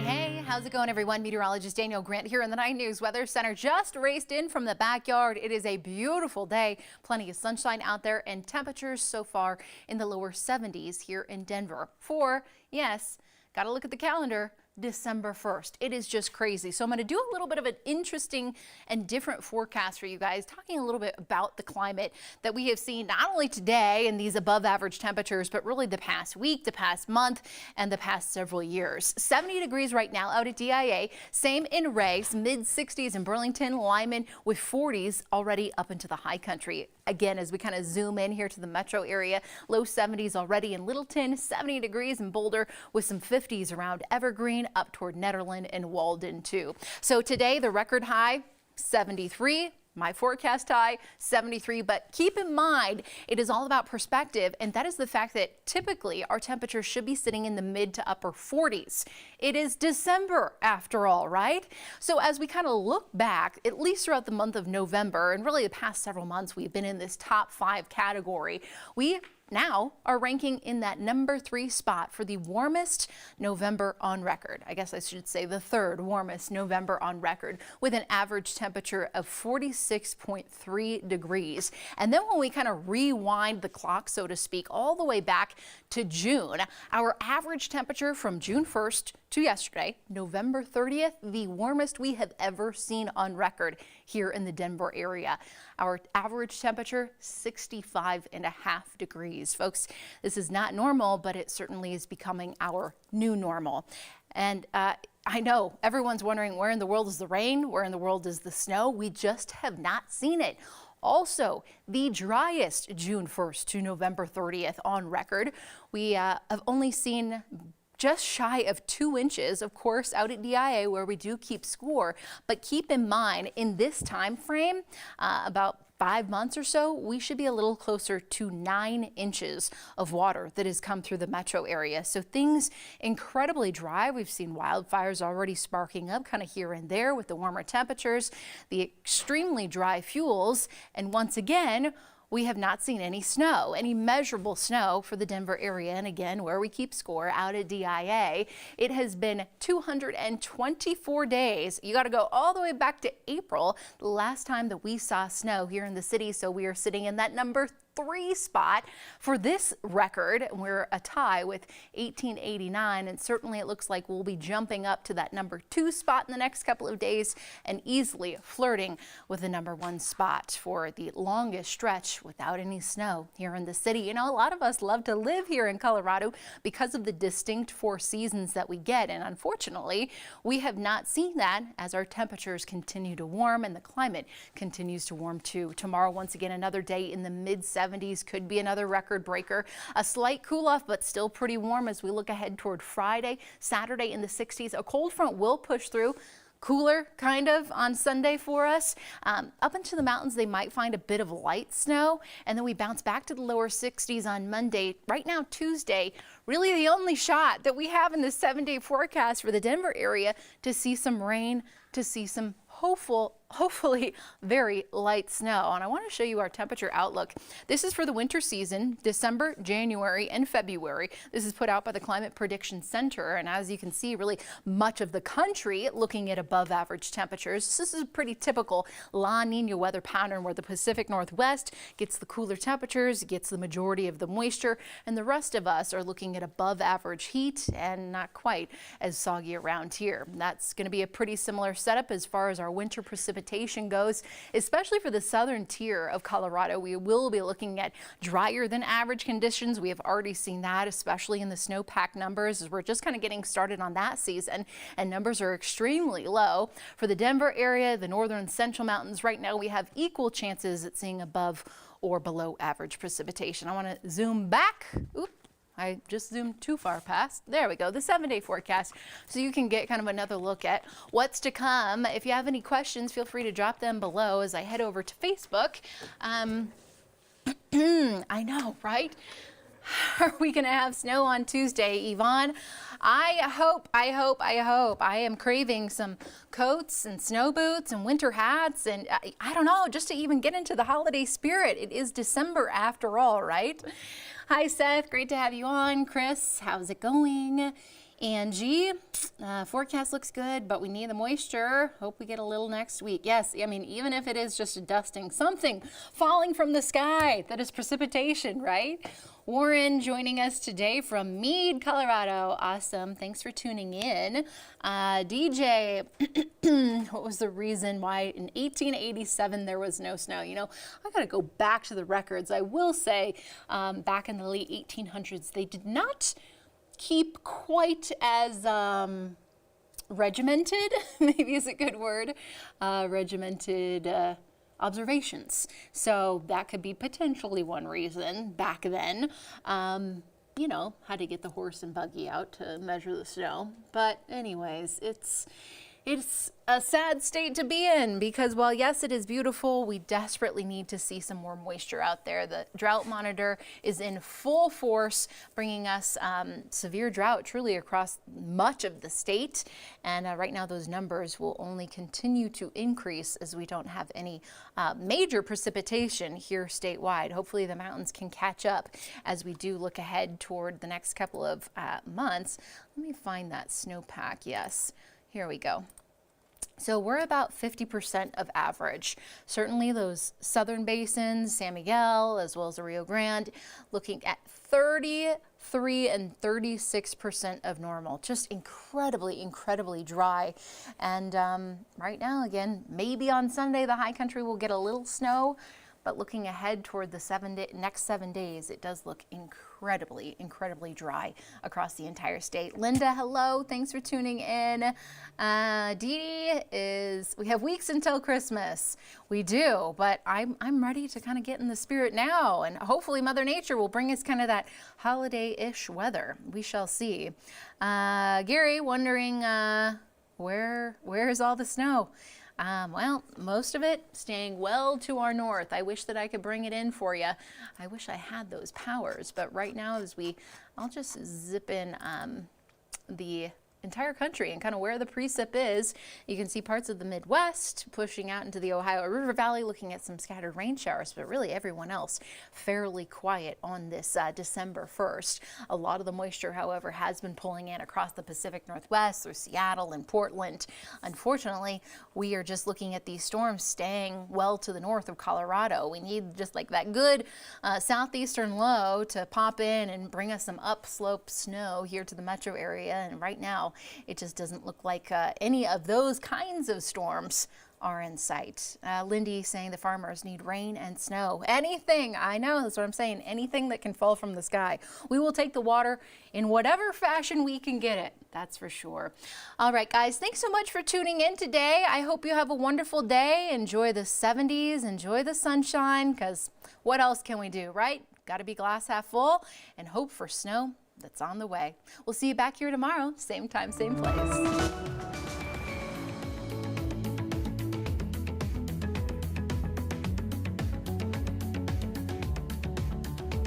Hey, how's it going, everyone? Meteorologist Danielle Grant here in the 9 News Weather Center. Just raced in from the backyard. It is a beautiful day. Plenty of sunshine out there and temperatures so far in the lower 70s here in Denver. Yes, got to look at the calendar. December 1st. It is just crazy. So I'm going to do a little bit of an interesting and different forecast for you guys, talking a little bit about the climate that we have seen not only today in these above average temperatures, but really the past week, the past month, and the past several years. 70 degrees right now out at DIA. Same in Ray, mid 60s in Burlington, Lyman, with 40s already up into the high country. Again, as we kind of zoom in here to the metro area, low 70s already in Littleton, 70 degrees in Boulder, with some 50s around Evergreen, up toward Netherland and Walden too. So today the record high 73. My forecast high 73, but keep in mind it is all about perspective, and that is the fact that typically our temperatures should be sitting in the mid to upper 40s. It is December after all, right? So as we kind of look back, at least throughout the month of November and really the past several months, we've been in this top 5 category. We now are ranking in that number 3 spot for the warmest November on record. I guess I should say the 3rd warmest November on record, with an average temperature of 46.3 degrees. And then when we kind of rewind the clock, so to speak, all the way back to June, our average temperature from June 1st to yesterday, November 30th, the warmest we have ever seen on record here in the Denver area. Our average temperature, 65.5 degrees. Folks, this is not normal, but it certainly is becoming our new normal. And I know everyone's wondering, where in the world is the rain? Where in the world is the snow? We just have not seen it. Also, the driest June 1st to November 30th on record. We have only seen just shy of 2 inches, of course, out at DIA where we do keep score. But keep in mind, in this time frame, about 5 months or so, we should be a little closer to 9 inches of water that has come through the metro area. So things incredibly dry. We've seen wildfires already sparking up kind of here and there with the warmer temperatures, the extremely dry fuels, and once again, we have not seen any snow, any measurable snow for the Denver area. And again, where we keep score out at DIA, it has been 224 days. You got to go all the way back to April, the last time that we saw snow here in the city. So we are sitting in that number 3 spot for this record. We're a tie with 1889, and certainly it looks like we'll be jumping up to that number 2 spot in the next couple of days and easily flirting with the number 1 spot for the longest stretch without any snow here in the city. You know, a lot of us love to live here in Colorado because of the distinct 4 seasons that we get, and unfortunately we have not seen that as our temperatures continue to warm and the climate continues to warm too. Tomorrow, once again, another day in the mid 70s, could be another record breaker. A slight cool off, but still pretty warm as we look ahead toward Friday, Saturday in the 60s. A cold front will push through. Cooler kind of on Sunday for us. Up into the mountains, they might find a bit of light snow, and then we bounce back to the lower 60s on Monday. Right now, Tuesday, really the only shot that we have in the 7-day forecast for the Denver area to see some rain, to see some hopefully very light snow. And I want to show you our temperature outlook. This is for the winter season, December, January, and February. This is put out by the Climate Prediction Center. And as you can see, really much of the country looking at above average temperatures. This is a pretty typical La Nina weather pattern where the Pacific Northwest gets the cooler temperatures, gets the majority of the moisture, and the rest of us are looking at above average heat and not quite as soggy around here. That's going to be a pretty similar setup as far as our winter precipitation goes, especially for the southern tier of Colorado. We will be looking at drier than average conditions. We have already seen that, especially in the snowpack numbers, as we're just kind of getting started on that season, and numbers are extremely low. For the Denver area, the northern central mountains, right now we have equal chances at seeing above or below average precipitation. I want to zoom back. Oops. I just zoomed too far past. There we go, the 7-day forecast, so you can get kind of another look at what's to come. If you have any questions, feel free to drop them below as I head over to Facebook. I know, right? Are we going to have snow on Tuesday, Yvonne? I hope. I am craving some coats and snow boots and winter hats and I don't know, just to even get into the holiday spirit. It is December after all, right? Hi, Seth. Great to have you on. Chris, how's it going? Angie, forecast looks good, but we need the moisture. Hope we get a little next week. Yes, I mean, even if it is just a dusting, something falling from the sky, that is precipitation, right? Warren joining us today from Meade, Colorado. Awesome. Thanks for tuning in. DJ, what was the reason why in 1887 there was no snow? You know, I got to go back to the records. I will say back in the late 1800s, they did not keep quite as regimented, maybe is a good word, regimented observations. So that could be potentially one reason back then. You know, how to get the horse and buggy out to measure the snow. But anyways, it's a sad state to be in because while yes, it is beautiful, we desperately need to see some more moisture out there. The drought monitor is in full force, bringing us severe drought truly across much of the state. And right now those numbers will only continue to increase as we don't have any major precipitation here statewide. Hopefully the mountains can catch up as we do look ahead toward the next couple of months. Let me find that snowpack. Yes. Here we go. So we're about 50% of average. Certainly those southern basins, San Miguel, as well as the Rio Grande, looking at 33 and 36% of normal. Just incredibly, incredibly dry. And right now, again, maybe on Sunday, the high country will get a little snow. But looking ahead toward the next 7 days, it does look incredibly, incredibly dry across the entire state. Linda, hello. Thanks for tuning in. Dee Dee we have weeks until Christmas. We do, but I'm ready to kind of get in the spirit now. And hopefully Mother Nature will bring us kind of that holiday-ish weather. We shall see. Gary, wondering where's all the snow? Well, most of it staying well to our north. I wish that I could bring it in for you. I wish I had those powers, but right now I'll just zip in the entire country and kind of where the precip is. You can see parts of the Midwest pushing out into the Ohio River Valley, looking at some scattered rain showers, but really everyone else fairly quiet on this December 1st. A lot of the moisture, however, has been pulling in across the Pacific Northwest through Seattle and Portland. Unfortunately, we are just looking at these storms staying well to the north of Colorado. We need just like that good southeastern low to pop in and bring us some upslope snow here to the metro area. And right now, it just doesn't look like any of those kinds of storms are in sight. Lindy saying the farmers need rain and snow. Anything, I know, that's what I'm saying, anything that can fall from the sky. We will take the water in whatever fashion we can get it, that's for sure. All right, guys, thanks so much for tuning in today. I hope you have a wonderful day. Enjoy the 70s, enjoy the sunshine, because what else can we do, right? Got to be glass half full and hope for snow that's on the way. We'll see you back here tomorrow, same time, same place.